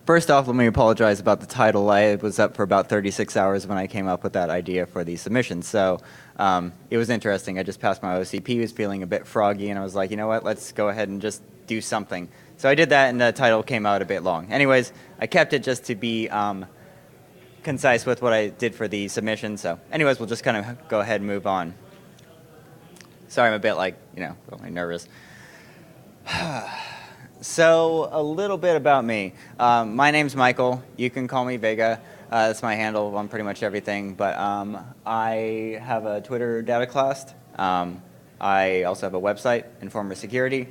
First off, let me apologize about the title. I was up for about 36 hours when I came up with that idea for the submission. So it was interesting. I just passed my OCP, was feeling a bit froggy, and I was like, you know what, let's go ahead and just do something. So I did that, and the title came out a bit long. Anyways, I kept it just to be concise with what I did for the submission. So anyways, we'll just kind of go ahead and move on. Sorry, I'm a bit really nervous. So a little bit about me. My name's Michael. You can call me Vega. That's my handle on pretty much everything. But I have a Twitter data class. I also have a website, Informer Security.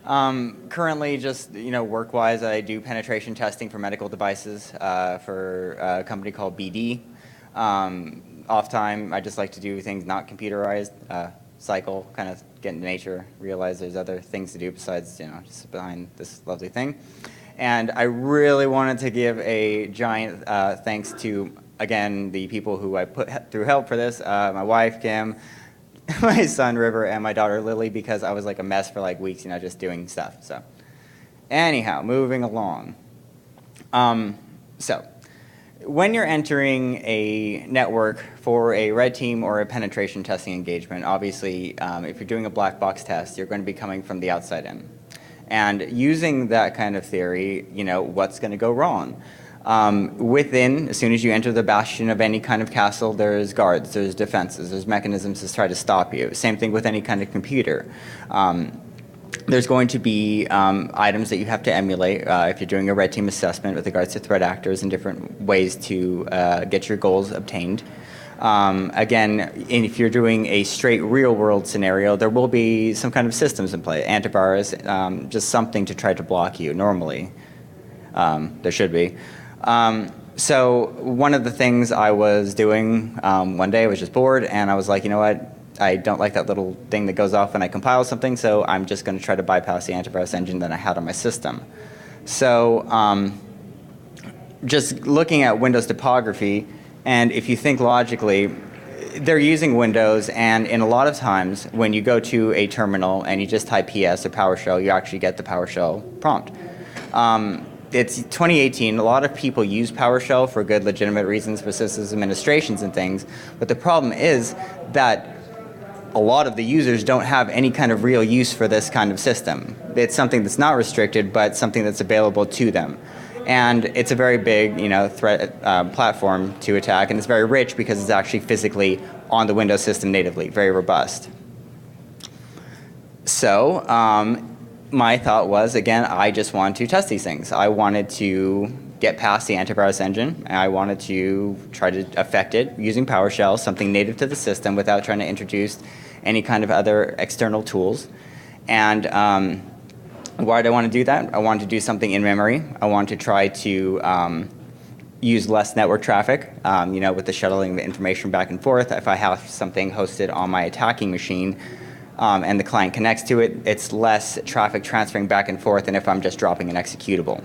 Currently, just work-wise, I do penetration testing for medical devices for a company called BD. Off time, I just like to do things not computerized. Cycle, kind of get into nature, realize there's other things to do besides, just behind this lovely thing. And I really wanted to give a giant thanks to, again, the people who I put through help for this, my wife, Kim, my son, River, and my daughter, Lily, because I was like a mess for like weeks, just doing stuff. So anyhow, moving along. So when you're entering a network for a red team or a penetration testing engagement, obviously, if you're doing a black box test, you're going to be coming from the outside in. And using that kind of theory, what's going to go wrong? Within, as soon as you enter the bastion of any kind of castle, there's guards, there's defenses, there's mechanisms to try to stop you. Same thing with any kind of computer. There's going to be items that you have to emulate if you're doing a red team assessment with regards to threat actors and different ways to get your goals obtained. Again, if you're doing a straight real-world scenario, there will be some kind of systems in play. Antivirus, just something to try to block you normally. There should be. So one of the things I was doing one day, I was just bored, and I was like, you know what? I don't like that little thing that goes off when I compile something, so I'm just going to try to bypass the antivirus engine that I had on my system. So just looking at Windows topography, and if you think logically, they're using Windows, and in a lot of times when you go to a terminal and you just type PS or PowerShell, you actually get the PowerShell prompt. It's 2018. A lot of people use PowerShell for good, legitimate reasons for systems administrations and things, but the problem is that a lot of the users don't have any kind of real use for this kind of system. It's something that's not restricted, but something that's available to them. And it's a very big, threat platform to attack, and it's very rich because it's actually physically on the Windows system natively, very robust. So my thought was, again, I just wanted to test these things. I wanted to get past the antivirus engine, and I wanted to try to affect it using PowerShell, something native to the system, without trying to introduce any kind of other external tools. And why did I want to do that? I wanted to do something in memory. I wanted to try to use less network traffic, with the shuttling of information back and forth. If I have something hosted on my attacking machine and the client connects to it, it's less traffic transferring back and forth than if I'm just dropping an executable.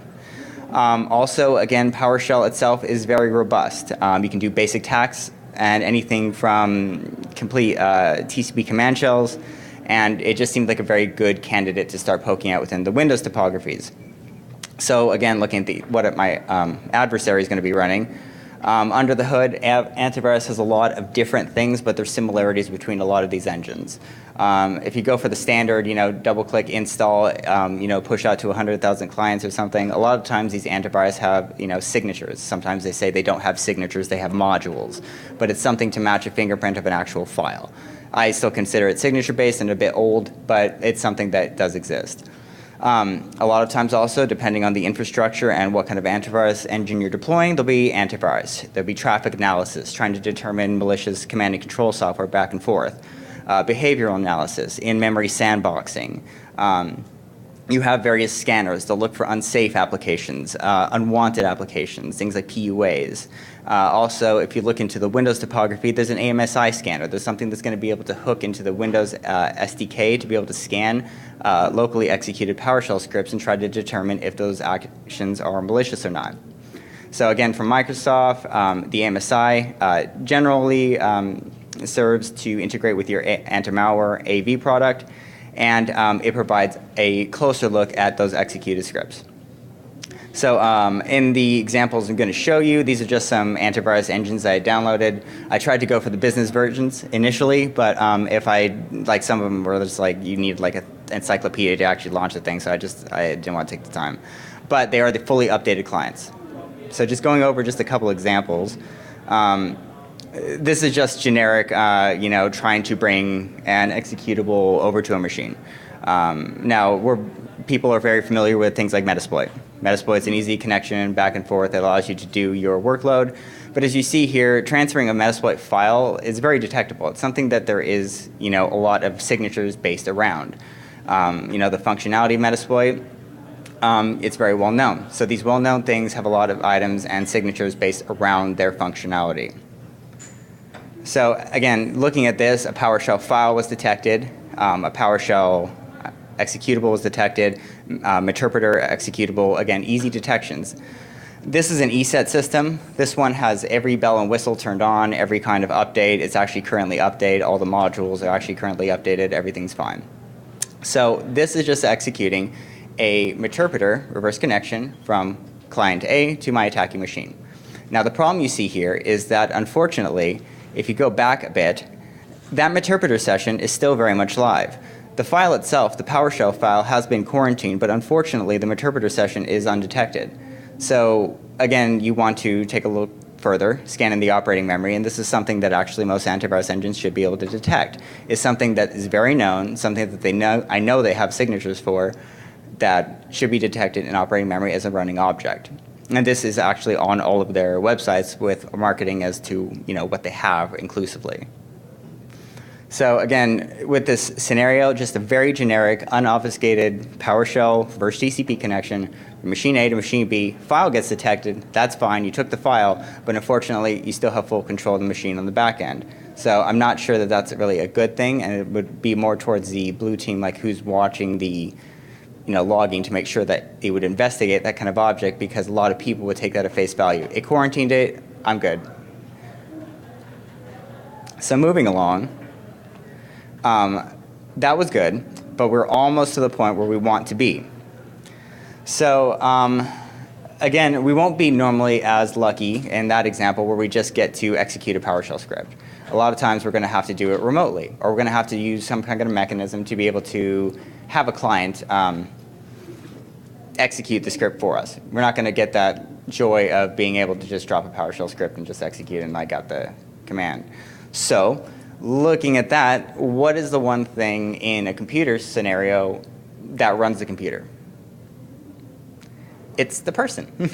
Also, again, PowerShell itself is very robust. You can do basic attacks and anything from complete TCP command shells, and it just seemed like a very good candidate to start poking out within the Windows topographies. So again, looking at what my adversary is going to be running, under the hood, antivirus has a lot of different things, but there's similarities between a lot of these engines. If you go for the standard, double-click install, push out to 100,000 clients or something, a lot of times these antivirus have, signatures. Sometimes they say they don't have signatures, they have modules, but it's something to match a fingerprint of an actual file. I still consider it signature-based and a bit old, but it's something that does exist. A lot of times also, depending on the infrastructure and what kind of antivirus engine you're deploying, there'll be antivirus. There'll be traffic analysis, trying to determine malicious command and control software back and forth. Behavioral analysis, in-memory sandboxing. You have various scanners. They'll look for unsafe applications, unwanted applications, things like PUAs. Also, if you look into the Windows topography, there's an AMSI scanner. There's something that's going to be able to hook into the Windows SDK to be able to scan locally executed PowerShell scripts and try to determine if those actions are malicious or not. So again, from Microsoft, the AMSI generally serves to integrate with your anti-malware AV product, and it provides a closer look at those executed scripts. So in the examples I'm going to show you, these are just some antivirus engines that I downloaded. I tried to go for the business versions initially, but if like some of them were just like, you need like an encyclopedia to actually launch the thing, so I didn't want to take the time. But they are the fully updated clients. So just going over just a couple examples. This is just generic, trying to bring an executable over to a machine. Now, people are very familiar with things like Metasploit. Metasploit is an easy connection back and forth that allows you to do your workload. But as you see here, transferring a Metasploit file is very detectable. It's something that there is, a lot of signatures based around. The functionality of Metasploit, it's very well known. So these well-known things have a lot of items and signatures based around their functionality. So again, looking at this, a PowerShell file was detected, a PowerShell executable was detected, Meterpreter executable, again, easy detections. This is an ESET system. This one has every bell and whistle turned on, every kind of update. It's actually currently updated. All the modules are actually currently updated. Everything's fine. So this is just executing a Meterpreter reverse connection from client A to my attacking machine. Now the problem you see here is that unfortunately, if you go back a bit, that Meterpreter session is still very much live. The file itself, the PowerShell file, has been quarantined, but unfortunately the Meterpreter session is undetected. So again, you want to take a look further, scan in the operating memory, and this is something that actually most antivirus engines should be able to detect. It's something that is very known, something that I know they have signatures for, that should be detected in operating memory as a running object. And this is actually on all of their websites with marketing as to what they have inclusively. So again, with this scenario, just a very generic, unobfuscated PowerShell versus TCP connection from machine A to machine B. File gets detected, that's fine, you took the file, but unfortunately, you still have full control of the machine on the back end. So I'm not sure that that's really a good thing, and it would be more towards the blue team, like who's watching the logging to make sure that it would investigate that kind of object, because a lot of people would take that at face value. It quarantined it, I'm good. So moving along. That was good, but we're almost to the point where we want to be. So again, we won't be normally as lucky in that example where we just get to execute a PowerShell script. A lot of times we're going to have to do it remotely, or we're going to have to use some kind of mechanism to be able to have a client execute the script for us. We're not going to get that joy of being able to just drop a PowerShell script and just execute it and I got the command. So looking at that, what is the one thing in a computer scenario that runs the computer? It's the person.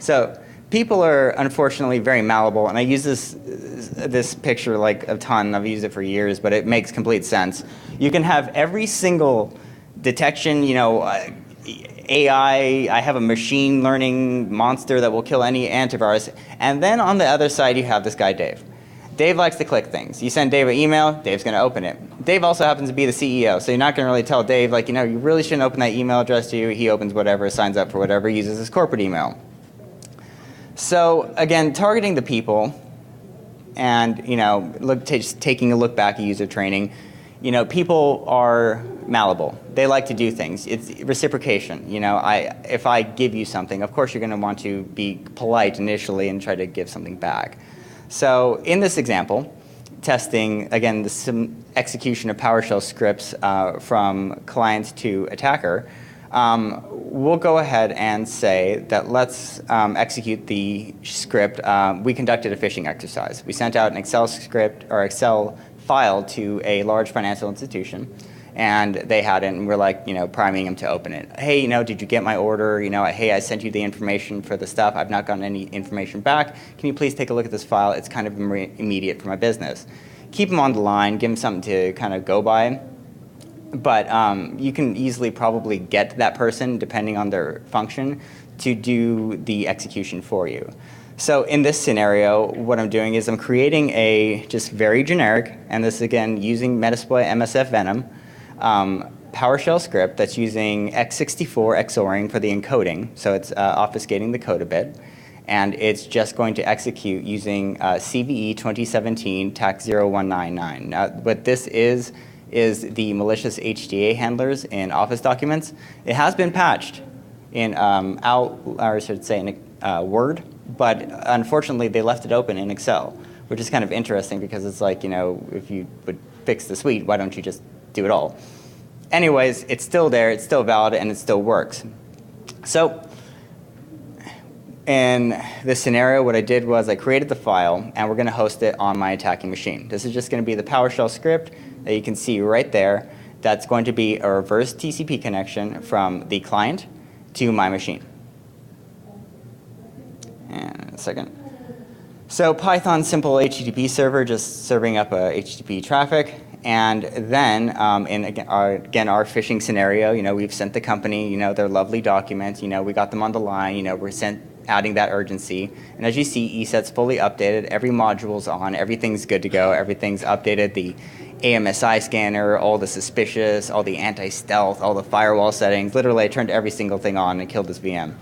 So people are unfortunately very malleable, and I use this picture like a ton. I've used it for years, but it makes complete sense. You can have every single detection, AI, I have a machine learning monster that will kill any antivirus, and then on the other side you have this guy Dave. Dave likes to click things. You send Dave an email, Dave's going to open it. Dave also happens to be the CEO, so you're not going to really tell Dave, you really shouldn't open that email address to you. He opens whatever, signs up for whatever, uses his corporate email. So again, targeting the people and, taking a look back at user training, people are malleable. They like to do things. It's reciprocation. If I give you something, of course you're going to want to be polite initially and try to give something back. So in this example, testing, again, the execution of PowerShell scripts from client to attacker, we'll go ahead and say that let's execute the script. We conducted a phishing exercise. We sent out an Excel script or Excel file to a large financial institution, and they had it, and we're priming them to open it. Hey, did you get my order? Hey, I sent you the information for the stuff. I've not gotten any information back. Can you please take a look at this file? It's kind of immediate for my business. Keep them on the line, give them something to kind of go by. But you can easily probably get that person, depending on their function, to do the execution for you. So in this scenario, what I'm doing is I'm creating a just very generic, and this again using Metasploit MSFVenom, PowerShell script that's using x64 XORing for the encoding, so it's obfuscating the code a bit, and it's just going to execute using CVE 2017 TAC 0199. Now, what this is the malicious HTA handlers in Office documents. It has been patched, in or I should say in Word, but unfortunately they left it open in Excel, which is kind of interesting because it's like, if you would fix the suite, why don't you just do it all? Anyways, it's still there, it's still valid, and it still works. So in this scenario, what I did was I created the file, and we're going to host it on my attacking machine. This is just going to be the PowerShell script that you can see right there. That's going to be a reverse TCP connection from the client to my machine. And a second. So Python simple HTTP server, just serving up a HTTP traffic. And then in again our phishing scenario, we've sent the company, their lovely documents, we got them on the line, we're adding that urgency. And as you see, ESET's fully updated, every module's on, everything's good to go, everything's updated, the AMSI scanner, all the suspicious, all the anti-stealth, all the firewall settings. Literally, I turned every single thing on and killed this VM.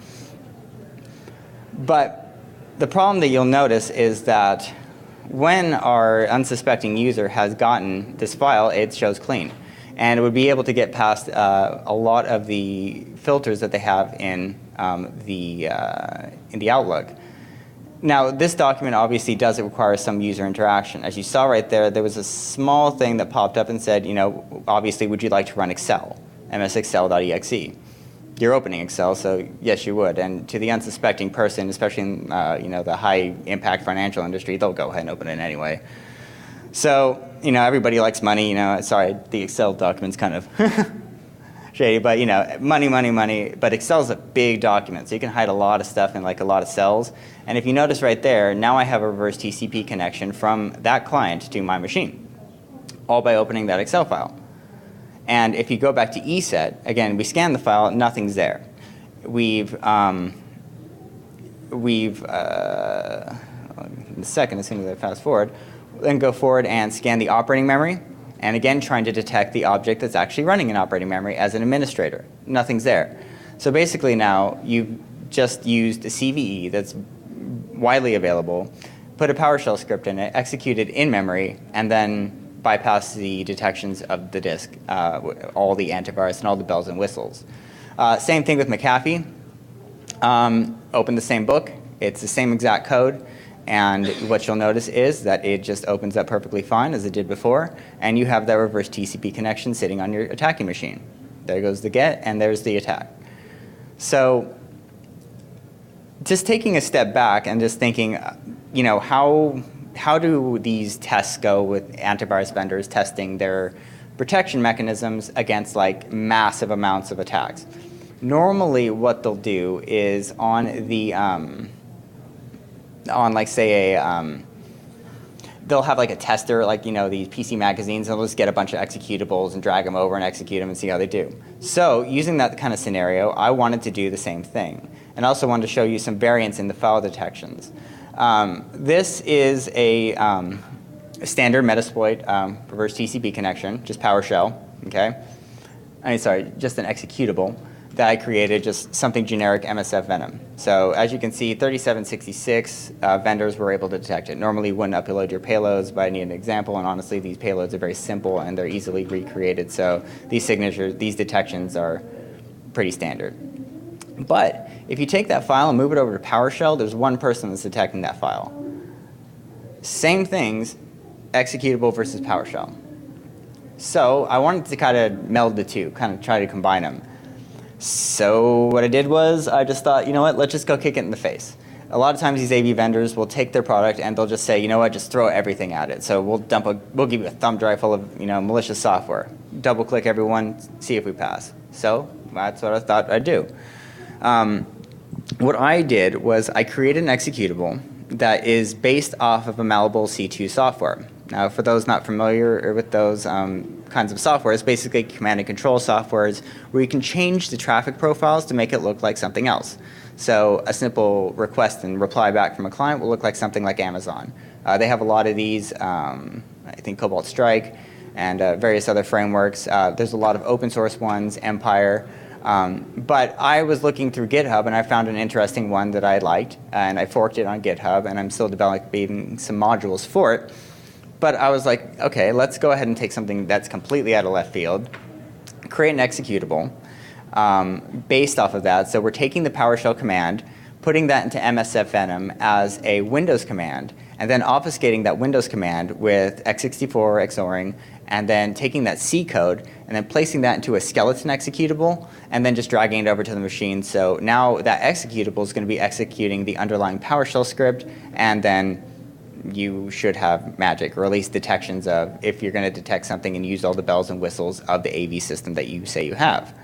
But the problem that you'll notice is that when our unsuspecting user has gotten this file, it shows clean. And it would be able to get past a lot of the filters that they have in the Outlook. Now, this document obviously does require some user interaction. As you saw right there, there was a small thing that popped up and said, obviously, would you like to run Excel, msexcel.exe? You're opening Excel, so yes, you would. And to the unsuspecting person, especially in the high-impact financial industry, they'll go ahead and open it anyway. So, everybody likes money. Sorry, the Excel document's kind of shady, but money. But Excel's a big document, so you can hide a lot of stuff in a lot of cells. And if you notice right there, now I have a reverse TCP connection from that client to my machine, all by opening that Excel file. And if you go back to ESET, again, we scan the file, nothing's there. In a second, as soon as I fast forward, then go forward and scan the operating memory, and again, trying to detect the object that's actually running an operating memory as an administrator. Nothing's there. So basically now, you've just used a CVE that's widely available, put a PowerShell script in it, execute it in memory, and then bypass the detections of the disk, all the antivirus and all the bells and whistles. Same thing with McAfee. Open the same book. It's the same exact code. And what you'll notice is that it just opens up perfectly fine as it did before. And you have that reverse TCP connection sitting on your attacking machine. There goes the get, and there's the attack. So just taking a step back and just thinking, how do these tests go with antivirus vendors testing their protection mechanisms against massive amounts of attacks? Normally what they'll do is on the they'll have a tester, these PC magazines, and they'll just get a bunch of executables and drag them over and execute them and see how they do. So using that kind of scenario, I wanted to do the same thing. And I also wanted to show you some variance in the file detections. This is a standard Metasploit reverse TCP connection, just PowerShell, okay? Just an executable that I created, just something generic, MSFVenom. So as you can see, 3766 vendors were able to detect it. Normally you wouldn't upload your payloads, but I need an example, and honestly these payloads are very simple and they're easily recreated, so these detections are pretty standard. But if you take that file and move it over to PowerShell, there's one person that's detecting that file. Same things, executable versus PowerShell. So I wanted to kind of meld the two, kind of try to combine them. So what I did was I just thought, let's just go kick it in the face. A lot of times these AV vendors will take their product and they'll just say, just throw everything at it. So we'll give you a thumb drive full of malicious software. Double click everyone, see if we pass. So that's what I thought I'd do. What I did was I created an executable that is based off of a Malleable C2 software. Now, for those not familiar with those kinds of software, it's basically command and control softwares where you can change the traffic profiles to make it look like something else. So a simple request and reply back from a client will look like something like Amazon. They have a lot of these, I think Cobalt Strike and various other frameworks. There's a lot of open source ones, Empire. But I was looking through GitHub and I found an interesting one that I liked, and I forked it on GitHub, and I'm still developing some modules for it. But I was like, okay, let's go ahead and take something that's completely out of left field, create an executable, based off of that. So we're taking the PowerShell command, putting that into MSFVenom as a Windows command, and then obfuscating that Windows command with x64 XORing, and then taking that C code and then placing that into a skeleton executable, and then just dragging it over to the machine. So now that executable is going to be executing the underlying PowerShell script, and then you should have magic, or at least detections of if you're going to detect something and use all the bells and whistles of the AV system that you say you have.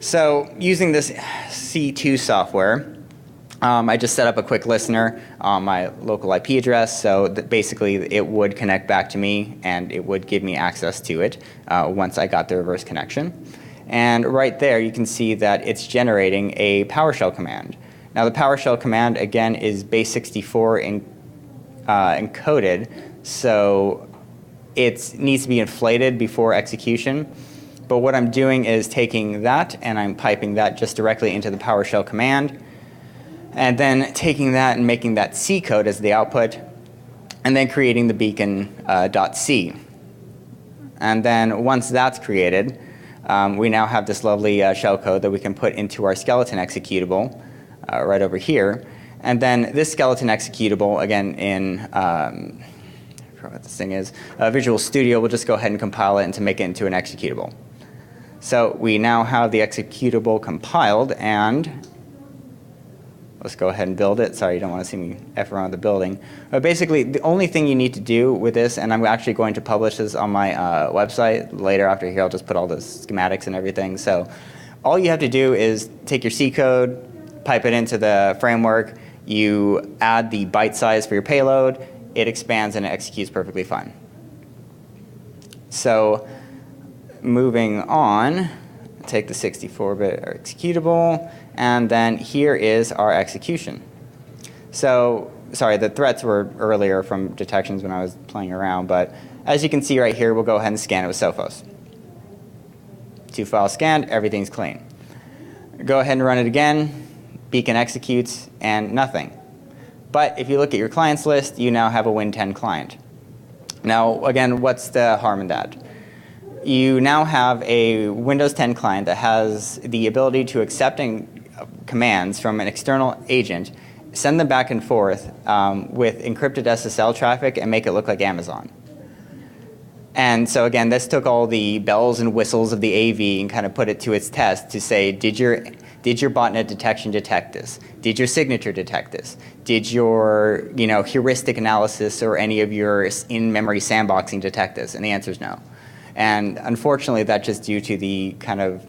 So using this C2 software, I just set up a quick listener on my local IP address, so that basically it would connect back to me and it would give me access to it once I got the reverse connection. And right there you can see that it's generating a PowerShell command. Now the PowerShell command again is base64 encoded, so it needs to be inflated before execution. But what I'm doing is taking that and I'm piping that just directly into the PowerShell command, and then taking that and making that C code as the output, and then creating the beacon.c. And then once that's created, we now have this lovely shell code that we can put into our skeleton executable right over here. And then this skeleton executable, again in, I forgot what this thing is, Visual Studio, we'll just go ahead and compile it and to make it into an executable. So we now have the executable compiled, and let's go ahead and build it. Sorry, you don't want to see me F around the building. But basically, the only thing you need to do with this, and I'm actually going to publish this on my website later after here, I'll just put all the schematics and everything. So all you have to do is take your C code, pipe it into the framework, you add the byte size for your payload, it expands and it executes perfectly fine. So moving on, take the 64-bit executable, and then here is our execution. So, sorry, the threats were earlier from detections when I was playing around, but as you can see right here, we'll go ahead and scan it with Sophos. 2 files scanned, everything's clean. Go ahead and run it again, beacon executes, and nothing. But if you look at your clients list, you now have a Win10 client. Now, again, what's the harm in that? You now have a Windows 10 client that has the ability to accept commands from an external agent, send them back and forth with encrypted SSL traffic, and make it look like Amazon. And so again, this took all the bells and whistles of the AV and kind of put it to its test to say, did your botnet detection detect this? Did your signature detect this? Did your heuristic analysis or any of your in-memory sandboxing detect this? And the answer is no. And unfortunately, that's just due to the kind of,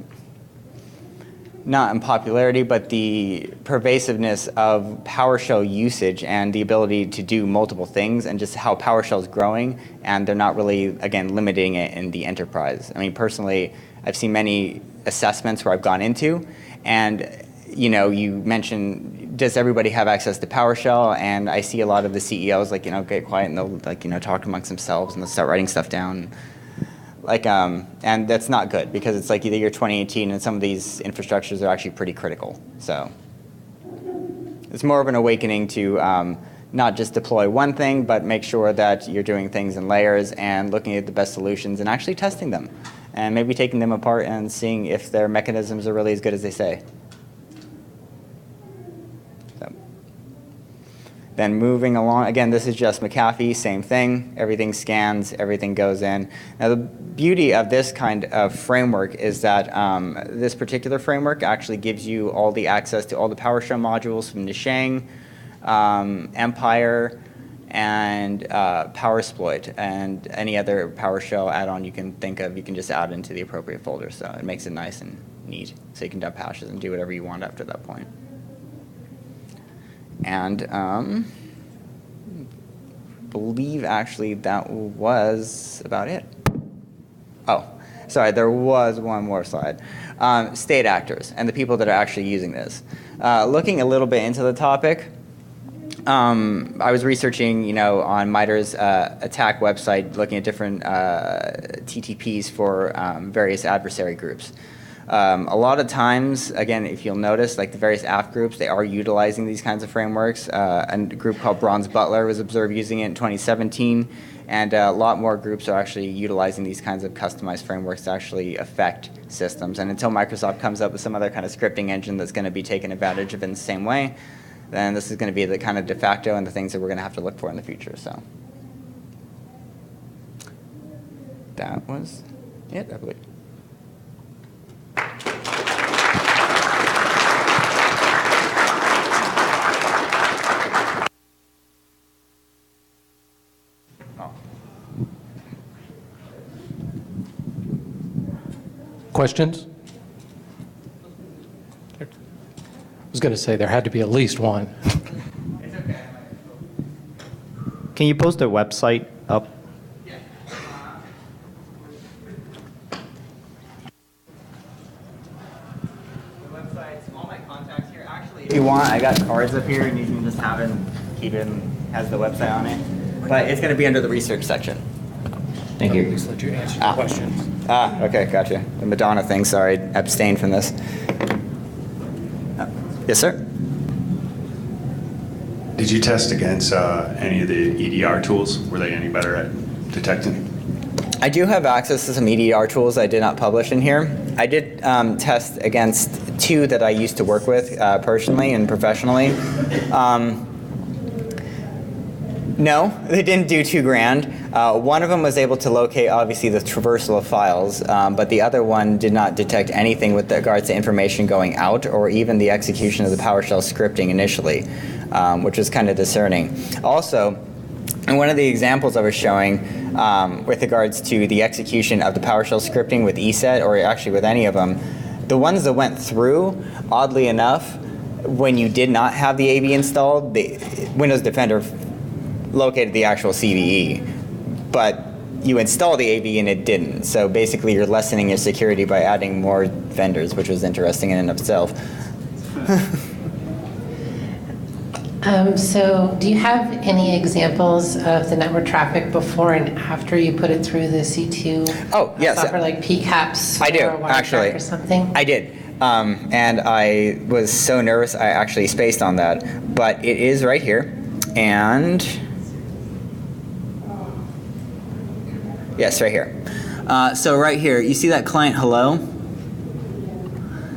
not unpopularity, but the pervasiveness of PowerShell usage and the ability to do multiple things, and just how PowerShell is growing, and they're not really, again, limiting it in the enterprise. I mean, personally, I've seen many assessments where I've gone into, and you mentioned, does everybody have access to PowerShell? And I see a lot of the CEOs get quiet and they'll talk amongst themselves and they'll start writing stuff down. And that's not good, because it's like the year 2018 and some of these infrastructures are actually pretty critical. So it's more of an awakening to not just deploy one thing, but make sure that you're doing things in layers and looking at the best solutions and actually testing them. And maybe taking them apart and seeing if their mechanisms are really as good as they say. Then moving along, again, this is just McAfee, same thing. Everything scans, everything goes in. Now, the beauty of this kind of framework is that this particular framework actually gives you all the access to all the PowerShell modules from Nishang, Empire, and PowerSploit, and any other PowerShell add-on you can think of, you can just add into the appropriate folder. So it makes it nice and neat. So you can dump hashes and do whatever you want after that point. And believe actually that was about it. Oh, sorry, there was one more slide. State actors and the people that are actually using this. Looking a little bit into the topic, I was researching, on MITRE's attack website, looking at different TTPs for various adversary groups. A lot of times, again, if you'll notice, the various AF groups, they are utilizing these kinds of frameworks. A group called Bronze Butler was observed using it in 2017, and a lot more groups are actually utilizing these kinds of customized frameworks to actually affect systems. And until Microsoft comes up with some other kind of scripting engine that's going to be taken advantage of in the same way, then this is going to be the kind of de facto and the things that we're going to have to look for in the future. So that was it, I believe. Questions? I was going to say there had to be at least one. Can you post their website up? Yeah. The website's all my contacts here. Actually, if you want, I got cards up here, and you can just have it, keep it, has the website on it. But it's going to be under the research section. Thank you. Please let you answer the questions. Okay, gotcha. The Madonna thing, sorry, abstained from this. Yes, sir? Did you test against any of the EDR tools? Were they any better at detecting? I do have access to some EDR tools I did not publish in here. I did test against 2 that I used to work with personally and professionally. No, they didn't do too grand. One of them was able to locate, obviously, the traversal of files, but the other one did not detect anything with regards to information going out or even the execution of the PowerShell scripting initially, which was kind of discerning. Also, in one of the examples I was showing with regards to the execution of the PowerShell scripting with ESET, or actually with any of them, the ones that went through, oddly enough, when you did not have the AV installed, the Windows Defender located the actual CVE, but you install the AV and it didn't. So basically you're lessening your security by adding more vendors, which was interesting in and of itself. So do you have any examples of the network traffic before and after you put it through the C2 Oh, yes. software, like PCAPs I do, or Wiretrack actually. or something? I did. And I was so nervous I actually spaced on that. But it is right here. And yes, right here. So right here, you see that client hello?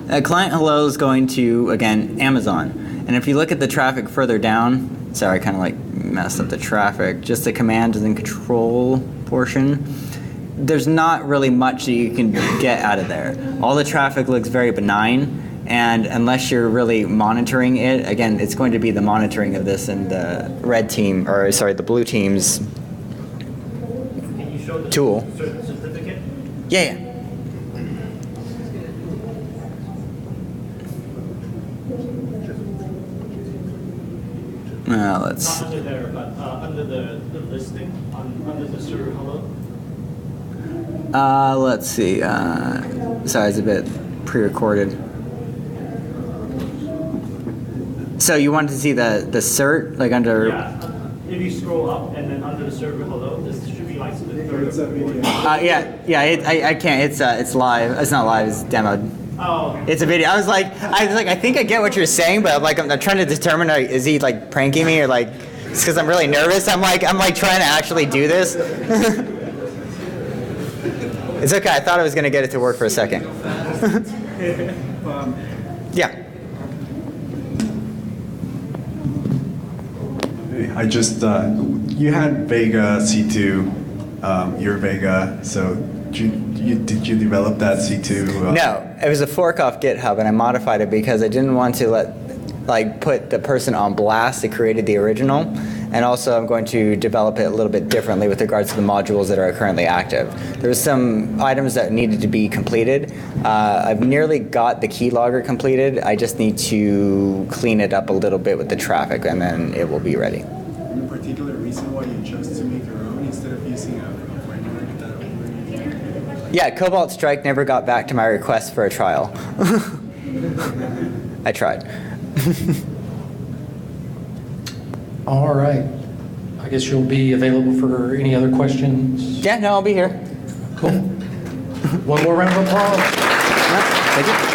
That client hello is going to, again, Amazon. And if you look at the traffic further down, sorry, I kind of like messed up the traffic, just the command and control portion, there's not really much that you can get out of there. All the traffic looks very benign, and unless you're really monitoring it, again, it's going to be the monitoring of this and the red team, or sorry, the blue team's Can you show the tool. certificate? Yeah. Let's. Not under there, but under the listing, under the server hello. Let's see. Sorry, it's a bit pre-recorded. So you wanted to see the cert, like under. Yeah, if you scroll up and then under the server hello, this should be like the third. Yeah. I can't. It's live. It's not live. It's demoed. Oh. It's a video. I was like, I think I get what you're saying, but I'm trying to determine, like, is he like pranking me or like, it's because I'm really nervous. I'm like trying to actually do this. It's okay. I thought I was gonna get it to work for a second. Yeah. I just, you had Vega C2, your Vega, so did you develop that C2? No, it was a fork off GitHub, and I modified it because I didn't want to put the person on blast that created the original, and also I'm going to develop it a little bit differently with regards to the modules that are currently active. There were some items that needed to be completed. I've nearly got the keylogger completed. I just need to clean it up a little bit with the traffic, and then it will be ready. Any particular reason why you chose to make your own instead of using a framework that already? Yeah, Cobalt Strike never got back to my request for a trial. I tried. All right. I guess you'll be available for any other questions? Yeah, no, I'll be here. Cool. One more round of applause. Thank you.